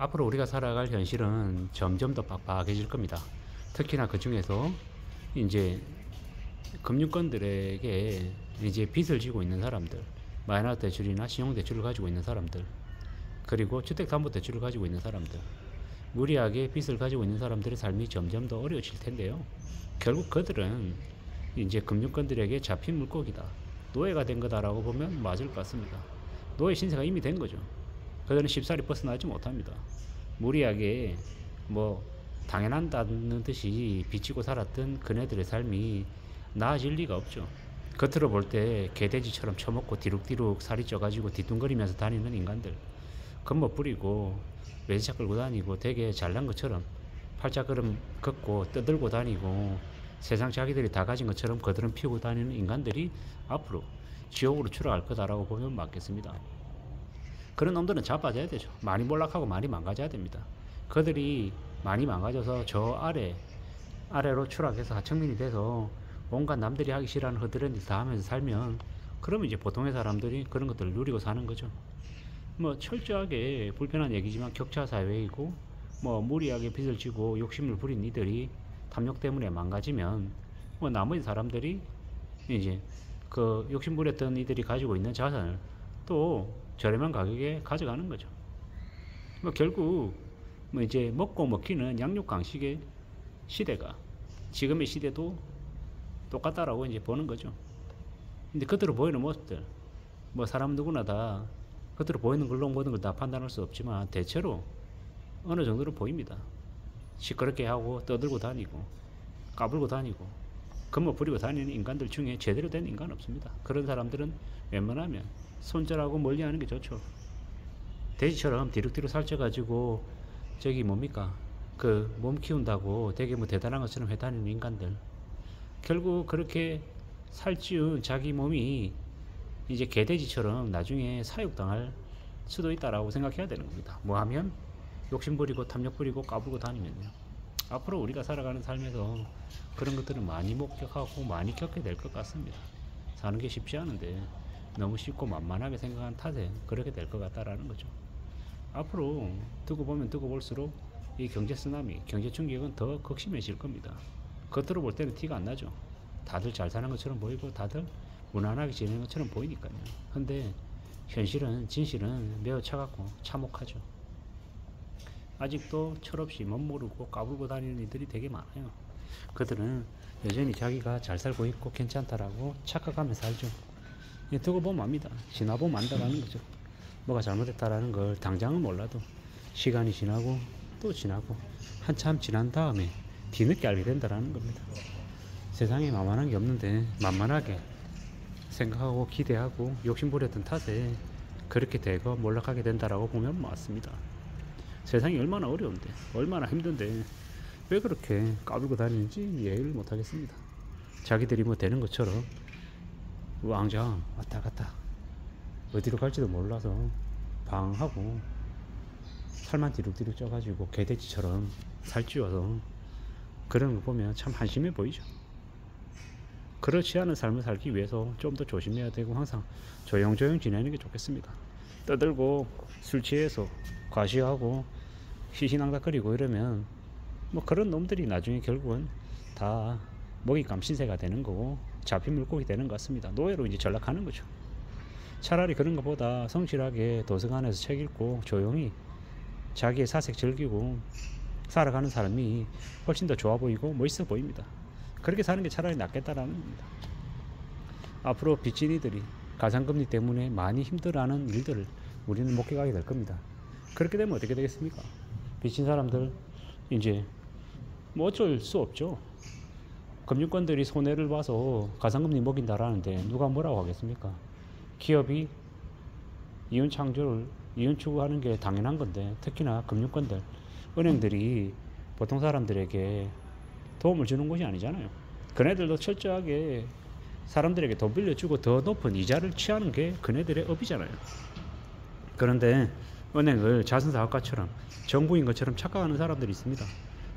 앞으로 우리가 살아갈 현실은 점점 더 빡빡해질 겁니다. 특히나 그 중에서 이제 금융권들에게 이제 빚을 지고 있는 사람들, 마이너스 대출이나 신용 대출을 가지고 있는 사람들, 그리고 주택담보대출을 가지고 있는 사람들, 무리하게 빚을 가지고 있는 사람들의 삶이 점점 더 어려워질 텐데요. 결국 그들은 이제 금융권들에게 잡힌 물고기다, 노예가 된 거다라고 보면 맞을 것 같습니다. 노예 신세가 이미 된 거죠. 그들은 쉽사리 벗어나지 못합니다. 무리하게 당연한다는 듯이 비치고 살았던 그네들의 삶이 나아질 리가 없죠. 겉으로 볼 때 개돼지처럼 처먹고 디룩디룩 살이 쪄가지고 뒤뚱거리면서 다니는 인간들, 겉멋 부리고 외제차 끌고 다니고 되게 잘난 것처럼 팔자걸음 걷고 떠들고 다니고 세상 자기들이 다 가진 것처럼 거드름 피우고 다니는 인간들이 앞으로 지옥으로 추락할 거다라고 보면 맞겠습니다. 그런 놈들은 자빠져야 되죠. 많이 몰락하고 많이 망가져야 됩니다. 그들이 많이 망가져서 저 아래로 추락해서 하청민이 돼서 온갖 남들이 하기 싫어하는 허드렛 일 다 하면서 살면, 그러면 이제 보통의 사람들이 그런 것들을 누리고 사는 거죠. 철저하게 불편한 얘기지만 격차 사회이고, 무리하게 빚을 지고 욕심을 부린 이들이 탐욕 때문에 망가지면, 나머지 사람들이 이제 그 욕심 부렸던 이들이 가지고 있는 자산을 또 저렴한 가격에 가져가는 거죠. 결국 이제 먹고 먹히는 양육강식의 시대가 지금의 시대도 똑같다라고 이제 보는 거죠. 근데 겉으로 보이는 모습들, 사람 누구나 다 겉으로 보이는 걸로 모든 걸 다 판단할 수 없지만 대체로 어느 정도로 보입니다. 시끄럽게 하고 떠들고 다니고 까불고 다니고 겉멋 부리고 다니는 인간들 중에 제대로 된 인간 없습니다. 그런 사람들은 웬만하면 손절하고 멀리하는 게 좋죠. 돼지처럼 디룩디룩 살쪄가지고 그 몸 키운다고 되게 대단한 것처럼 해다니는 인간들, 결국 그렇게 살찌운 자기 몸이 이제 개돼지처럼 나중에 사육당할 수도 있다라고 생각해야 되는 겁니다. 하면 욕심 부리고 탐욕 부리고 까불고 다니면요. 앞으로 우리가 살아가는 삶에서 그런 것들을 많이 목격하고 많이 겪게 될 것 같습니다. 사는 게 쉽지 않은데 너무 쉽고 만만하게 생각한 탓에 그렇게 될 것 같다라는 거죠. 앞으로 두고 보면 두고 볼수록 이 경제 쓰나미, 경제 충격은 더 극심해질 겁니다. 겉으로 볼 때는 티가 안 나죠. 다들 잘 사는 것처럼 보이고 다들 무난하게 지내는 것처럼 보이니까요. 근데 현실은, 진실은 매우 차갑고 참혹하죠. 아직도 철없이 멋모르고 까불고 다니는 이들이 되게 많아요. 그들은 여전히 자기가 잘 살고 있고 괜찮다라고 착각하면서 살죠. 두고 보면 압니다. 지나보면 안다라는 거죠. 뭐가 잘못했다라는 걸 당장은 몰라도 시간이 지나고 또 지나고 한참 지난 다음에 뒤늦게 알게 된다라는 겁니다. 세상에 만만한 게 없는데 만만하게 생각하고 기대하고 욕심부렸던 탓에 그렇게 되고 몰락하게 된다라고 보면 맞습니다. 세상이 얼마나 어려운데, 얼마나 힘든데 왜 그렇게 까불고 다니는지 이해를 못하겠습니다. 자기들이 되는 것처럼 왕좌왕 왔다 갔다 어디로 갈지도 몰라서 방황하고 살만 뒤룩뒤룩 쪄가지고 개돼지처럼 살찌워서 그런 거 보면 참 한심해 보이죠. 그렇지 않은 삶을 살기 위해서 좀 더 조심해야 되고 항상 조용조용 지내는 게 좋겠습니다. 떠들고 술 취해서 과시하고 시시낭닥거리고 이러면 그런 놈들이 나중에 결국은 다 먹잇감 신세가 되는 거고 잡힌 물고기 되는 것 같습니다. 노예로 이제 전락하는 거죠. 차라리 그런 것보다 성실하게 도서관 안에서 책 읽고 조용히 자기의 사색 즐기고 살아가는 사람이 훨씬 더 좋아 보이고 멋있어 보입니다. 그렇게 사는 게 차라리 낫겠다라는 겁니다. 앞으로 빚진 이들이 가상금리 때문에 많이 힘들어하는 일들을 우리는 목격하게 될 겁니다. 그렇게 되면 어떻게 되겠습니까? 빚진 사람들 이제 어쩔 수 없죠. 금융권들이 손해를 봐서 가상금리 먹인다라는데 누가 뭐라고 하겠습니까? 기업이 이윤 추구하는 게 당연한 건데, 특히나 금융권들, 은행들이 보통 사람들에게 도움을 주는 곳이 아니잖아요. 그네들도 철저하게 사람들에게 돈 빌려주고 더 높은 이자를 취하는 게 그네들의 업이잖아요. 그런데 은행을 자선사업가처럼 정부인 것처럼 착각하는 사람들이 있습니다.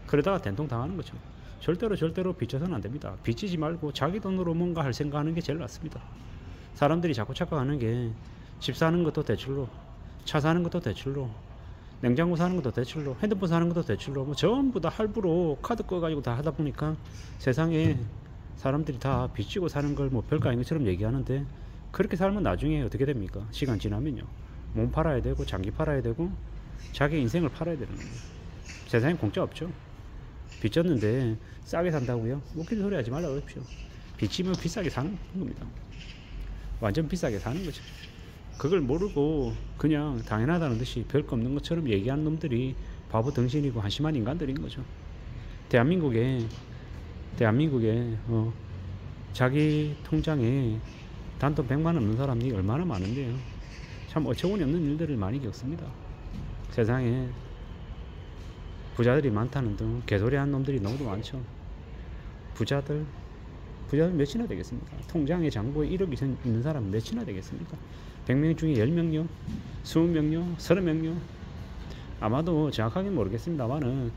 그러다가 된통 당하는 거죠. 절대로 빚져서는 안 됩니다. 빚지지 말고 자기 돈으로 뭔가 할 생각하는 게 제일 낫습니다. 사람들이 자꾸 착각하는 게 집 사는 것도 대출로, 차 사는 것도 대출로, 냉장고 사는 것도 대출로, 핸드폰 사는 것도 대출로, 뭐 전부 다 할부로 카드 꺼가지고 다 하다 보니까 세상에 사람들이 다 빚지고 사는 걸 뭐 별거 아닌 것처럼 얘기하는데, 그렇게 살면 나중에 어떻게 됩니까? 시간 지나면요, 몸 팔아야 되고 장기 팔아야 되고 자기 인생을 팔아야 되는 거예요. 세상에 공짜 없죠. 빚졌는데 싸게 산다고요? 웃기는 소리 하지 말라고 그러십시오. 빚지면 비싸게 사는 겁니다. 완전 비싸게 사는 거죠. 그걸 모르고 그냥 당연하다는 듯이 별거 없는 것처럼 얘기하는 놈들이 바보 등신이고 한심한 인간들인 거죠. 대한민국에 자기 통장에 단돈 100만 없는 사람이 얼마나 많은데요. 참 어처구니 없는 일들을 많이 겪습니다. 세상에 부자들이 많다는 등 개소리하는 놈들이 너무 많죠. 부자들 몇이나 되겠습니까? 통장에 잔고에 1억 이상 있는 사람 몇이나 되겠습니까? 100명 중에 10명요? 20명요? 30명요? 아마도 정확하게는 모르겠습니다만은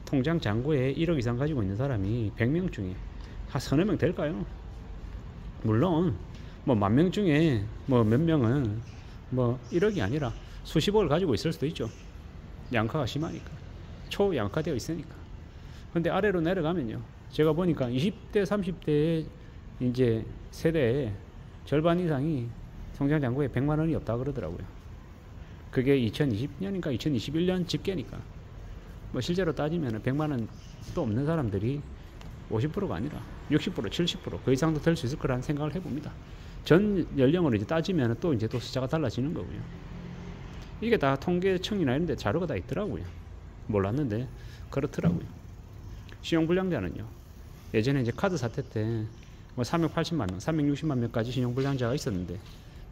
통장 잔고에 1억 이상 가지고 있는 사람이 100명 중에 한 서너 명 될까요? 물론 뭐 10,000명 중에 뭐 몇 명은 뭐 1억이 아니라 수십억을 가지고 있을 수도 있죠. 양카가 심하니까, 초양카되어 있으니까. 근데 아래로 내려가면요, 제가 보니까 20대 30대의 이제 세대의 절반 이상이 통장 잔고에 100만 원이 없다 그러더라고요. 그게 2020년인가 2021년 집계니까. 뭐 실제로 따지면 100만 원도 없는 사람들이 50%가 아니라 60%, 70%, 그 이상도 될 수 있을 거라는 생각을 해봅니다. 전 연령으로 이제 따지면 또 숫자가 달라지는 거고요. 이게 다 통계청이나 이런 데 자료가 다 있더라고요. 몰랐는데 그렇더라고요. 신용불량자는요, 예전에 이제 카드 사태 때 뭐 380만 명, 360만 명까지 신용불량자가 있었는데,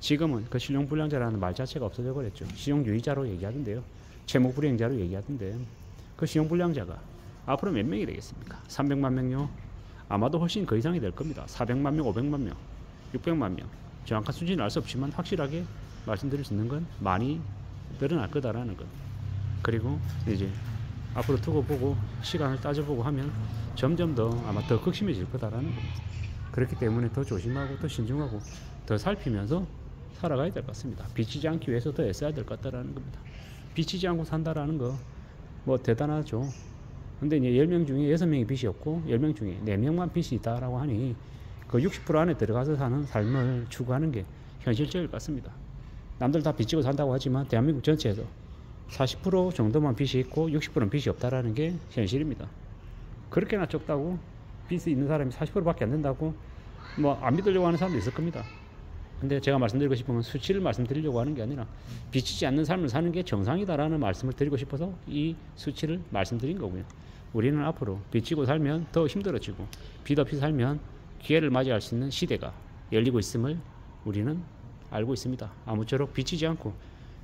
지금은 그 신용불량자라는 말 자체가 없어져 버렸죠. 신용유의자로 얘기하던데요. 채무불이행자로 얘기하던데, 그 신용불량자가 앞으로 몇 명이 되겠습니까? 300만 명요? 아마도 훨씬 그 이상이 될 겁니다. 400만 명, 500만 명, 600만 명. 정확한 수치는 알 수 없지만 확실하게 말씀드릴 수 있는 건 많이 늘어날 거다라는 것. 그리고 이제 앞으로 두고 보고 시간을 따져보고 하면 점점 더 아마 더 극심해질 거다라는 겁니다. 그렇기 때문에 더 조심하고 더 신중하고 더 살피면서 살아가야 될 것 같습니다. 빚지지 않기 위해서 더 애써야 될 것 같다라는 겁니다. 빚지지 않고 산다라는 거 뭐 대단하죠. 근데 이제 10명 중에 6명이 빚이 없고 10명 중에 4명만 빚이 있다라고 하니 그 60% 안에 들어가서 사는 삶을 추구하는 게 현실적일 것 같습니다. 남들 다 빚지고 산다고 하지만 대한민국 전체에서 40% 정도만 빚이 있고 60%는 빚이 없다라는 게 현실입니다. 그렇게나 적다고 빚이 있는 사람이 40%밖에 안 된다고 뭐 안 믿으려고 하는 사람도 있을 겁니다. 근데 제가 말씀드리고 싶은 건 수치를 말씀드리려고 하는 게 아니라 빚지지 않는 삶을 사는 게 정상이다라는 말씀을 드리고 싶어서 이 수치를 말씀드린 거고요. 우리는 앞으로 빚지고 살면 더 힘들어지고 빚 없이 살면 기회를 맞이할 수 있는 시대가 열리고 있음을 우리는 알고 있습니다. 아무쪼록 빚지지 않고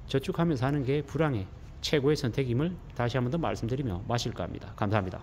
저축하면서 사는 게 불황의 최고의 선택임을 다시 한 번 더 말씀드리며 마실까 합니다. 감사합니다.